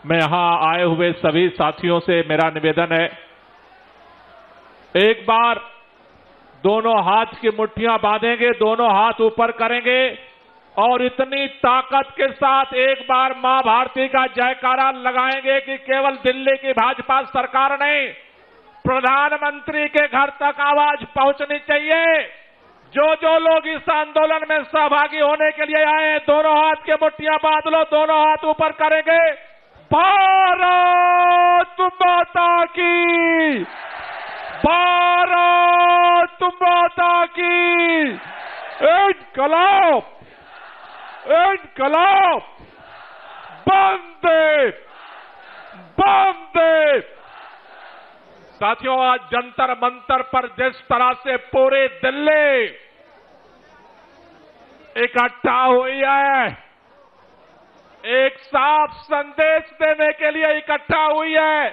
मैं यहां आए हुए सभी साथियों से मेरा निवेदन है, एक बार दोनों हाथ की मुट्ठियां बांधेंगे, दोनों हाथ ऊपर करेंगे और इतनी ताकत के साथ एक बार मां भारती का जयकारा लगाएंगे कि केवल दिल्ली की भाजपा सरकार नहीं, प्रधानमंत्री के घर तक आवाज पहुंचनी चाहिए। जो लोग इस आंदोलन में सहभागी होने के लिए आए हैं, दोनों हाथ की मुट्ठियां बांध लो, दोनों हाथ ऊपर करेंगे। भारत माता की, भारत माता की, इनकलाब, इनकलाब, वंदे, वंदे। साथियों, आज जंतर मंतर पर जिस तरह से पूरी दिल्ली इकट्ठा हुई है, एक साफ संदेश देने के लिए इकट्ठा हुई है।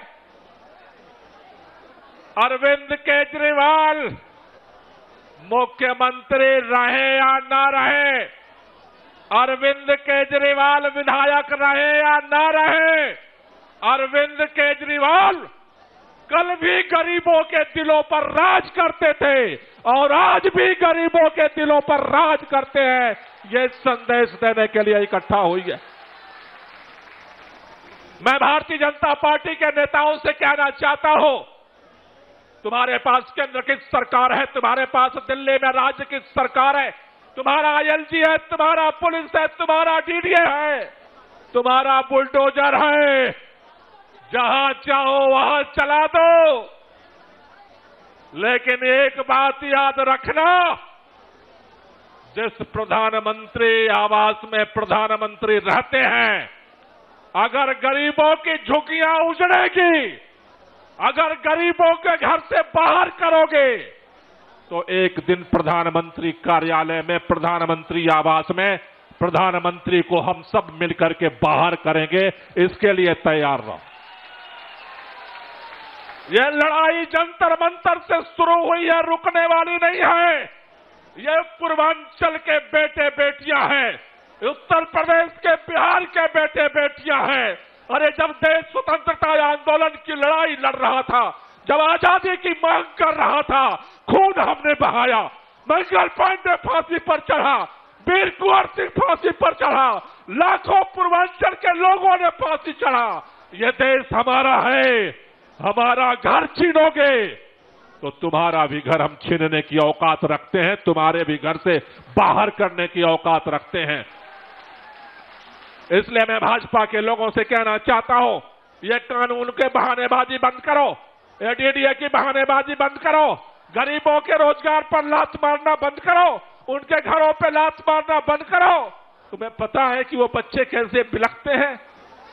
अरविंद केजरीवाल मुख्यमंत्री रहे या ना रहे, अरविंद केजरीवाल विधायक रहे या ना रहे, अरविंद केजरीवाल कल भी गरीबों के दिलों पर राज करते थे और आज भी गरीबों के दिलों पर राज करते हैं। ये संदेश देने के लिए इकट्ठा हुई है। मैं भारतीय जनता पार्टी के नेताओं से कहना चाहता हूं, तुम्हारे पास केंद्र की सरकार है, तुम्हारे पास दिल्ली में राज्य की सरकार है, तुम्हारा आईएलजी है, तुम्हारा पुलिस है, तुम्हारा डीडीए है, तुम्हारा बुलडोजर है, जहां चाहो वहां चला दो। लेकिन एक बात याद रखना, जिस प्रधानमंत्री आवास में प्रधानमंत्री रहते हैं, अगर गरीबों की झुग्गियां उजड़ेगी, अगर गरीबों के घर से बाहर करोगे, तो एक दिन प्रधानमंत्री कार्यालय में, प्रधानमंत्री आवास में प्रधानमंत्री को हम सब मिलकर के बाहर करेंगे। इसके लिए तैयार रहो। यह लड़ाई जंतर मंतर से शुरू हुई है, रुकने वाली नहीं है। ये पूर्वांचल के बेटे बेटियां हैं, उत्तर प्रदेश के, बिहार के बेटे बेटियां हैं। अरे जब देश स्वतंत्रता आंदोलन की लड़ाई लड़ रहा था, जब आजादी की मांग कर रहा था, खून हमने बहाया, मंगल पांडे फांसी पर चढ़ा, वीर कुंवर सिंह फांसी पर चढ़ा, लाखों पूर्वांचल के लोगों ने फांसी चढ़ा। यह देश हमारा है। हमारा घर छीनोगे तो तुम्हारा भी घर हम छीनने की औकात रखते हैं, तुम्हारे भी घर से बाहर करने की औकात रखते हैं। इसलिए मैं भाजपा के लोगों से कहना चाहता हूं, ये कानून के बहानेबाजी बंद करो, ये डीडीए की बहानेबाजी बंद करो, गरीबों के रोजगार पर लात मारना बंद करो, उनके घरों पे लात मारना बंद करो। तुम्हें पता है कि वो बच्चे कैसे बिलखते हैं?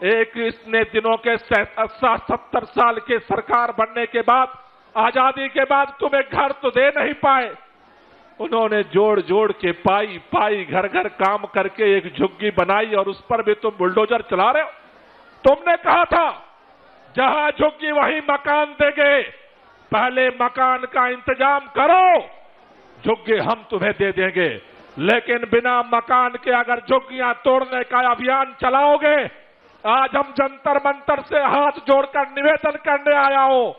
एक इतने दिनों के 70 साल के सरकार बनने के बाद, आजादी के बाद तुम्हें घर तो दे नहीं पाए। उन्होंने जोड़ जोड़ के पाई पाई घर घर काम करके एक झुग्गी बनाई और उस पर भी तुम बुलडोजर चला रहे हो। तुमने कहा था जहां झुग्गी वहीं मकान देंगे, पहले मकान का इंतजाम करो, झुग्गी हम तुम्हें दे देंगे। लेकिन बिना मकान के अगर झुग्गियां तोड़ने का अभियान चलाओगे, आज हम जंतर मंतर से हाथ जोड़कर निवेदन करने आया हूं,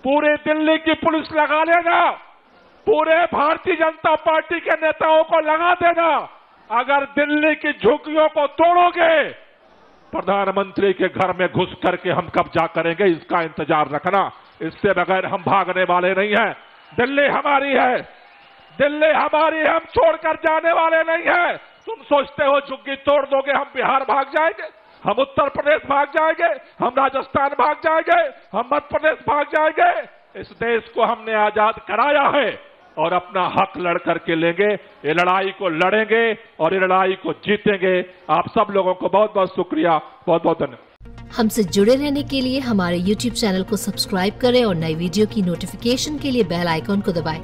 पूरी दिल्ली की पुलिस लगा लेना, पूरे भारतीय जनता पार्टी के नेताओं को लगा देना। अगर दिल्ली की झुग्गियों को तोड़ोगे, प्रधानमंत्री के घर में घुस करके हम कब्जा करेंगे, इसका इंतजार रखना। इससे बगैर हम भागने वाले नहीं हैं। दिल्ली हमारी है, दिल्ली हमारी है, हम छोड़कर जाने वाले नहीं हैं। तुम सोचते हो झुग्गी तोड़ दोगे हम बिहार भाग जाएंगे, हम उत्तर प्रदेश भाग जाएंगे, हम राजस्थान भाग जाएंगे, हम मध्य प्रदेश भाग जाएंगे? इस देश को हमने आजाद कराया है और अपना हक लड़ करके लेंगे। ये लड़ाई को लड़ेंगे और ये लड़ाई को जीतेंगे। आप सब लोगों को बहुत बहुत शुक्रिया, बहुत बहुत धन्यवाद। हमसे जुड़े रहने के लिए हमारे YouTube चैनल को सब्सक्राइब करें और नई वीडियो की नोटिफिकेशन के लिए बेल आइकॉन को दबाएं।